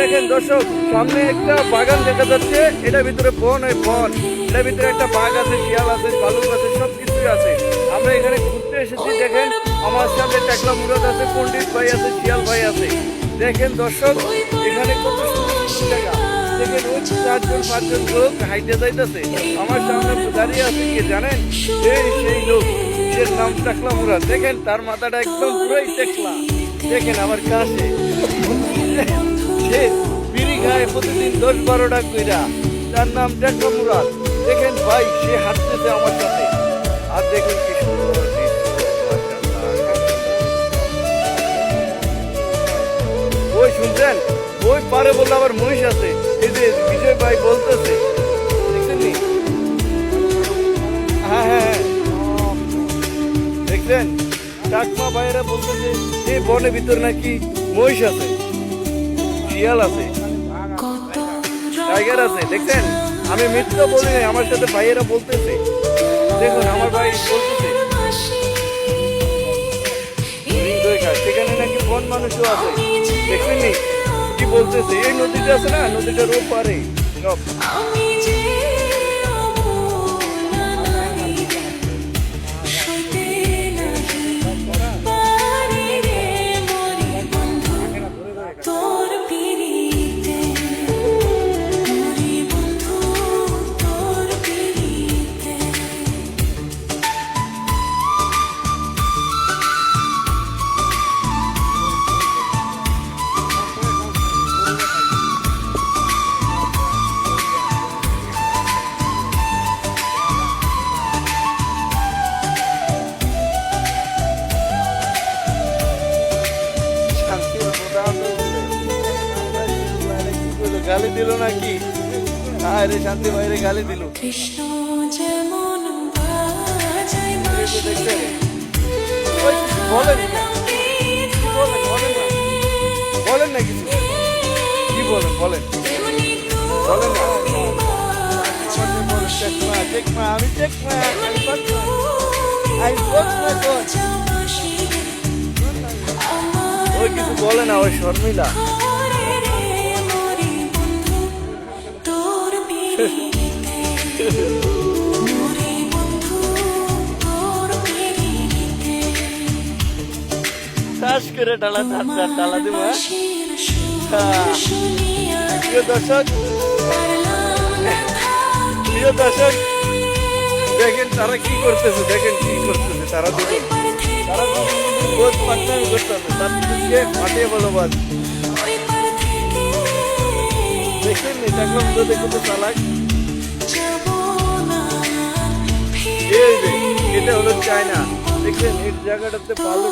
দেখেন দর্শক, সামনে একটা বাগান দেখা যাচ্ছে। এটার ভিতরে বন, এটার ভিতরে একটা বাঘ আছে, শিয়াল আছে, ভালুক আছে, সব কিছুই আছে। আমরা এখানে ঘুরতে এসেছি। দেখেন আমার সামনে টাকলা মুরাদ আছে, পণ্ডিত ভাই আছে, শিয়াল ভাই আছে। দেখেন দর্শক, এখানে কত সুন্দর সুন্দর জায়গা। দেখেন ওই 4-5 লোক হাইটে যাইতেছে। আমার সামনে দাঁড়িয়ে আছে কে জানেন? সেই লোক, এর নাম টাকলা মুরাদ। দেখেন তার মাথাটা একদম পুরোই টেকলা। দেখেন আমার কাছে সে বিড়ি খায় প্রতিদিন 10-12টা কইরা। তার নাম টাকলা মুরাদ। দেখেন ভাই, সে হাঁটতেছে আমার সাথে। আর দেখেন কি সুন্দর দৃশ্য, মাশাআল্লাহ। ওই শুনছেন, ওই পারে বললে আবার মহিষ আছে। এই যে বিজয় ভাই বলতেছে, দেখছেন নি? হ্যাঁ, দেখলেন চাকমা ভাইয়েরা বলতেছে যে বনের ভিতর নাকি মহিষ আছে, শিয়াল আছে, টাইগার আছে। দেখছেন, আমি মিথ্যা বলি নাই, আমার সাথে ভাইয়েরা বলতেছে। দেখুন আমার ভাই বলতেছে সেখানে নাকি বন মানুষও আছে। দেখলেন নি কি বলতেছে? এই নদীটা আছে না, নদীটার ওপারে সব। গালি দিল নাকি? আরে শান্তি ভাইরে গালি দিল। বলেন না কিছু, কি বলেন বলেন বলেন না। আমি ওই কিছু বলে না, ওই শর্মিলা। শ্বাস করে ডালা দিব। প্রিয় দর্শক, দেখেন তারা কি করতেছে, দেখেন কি করতেছে। তারা বহুত পাটনামি করতেছে, তার দিকে ফাটিয়ে বলো বাদ। দেখেন টাকলা মুরাদ কত চালাক। এটা হলো চায়না। দেখেন এই জায়গাটাতে ভালো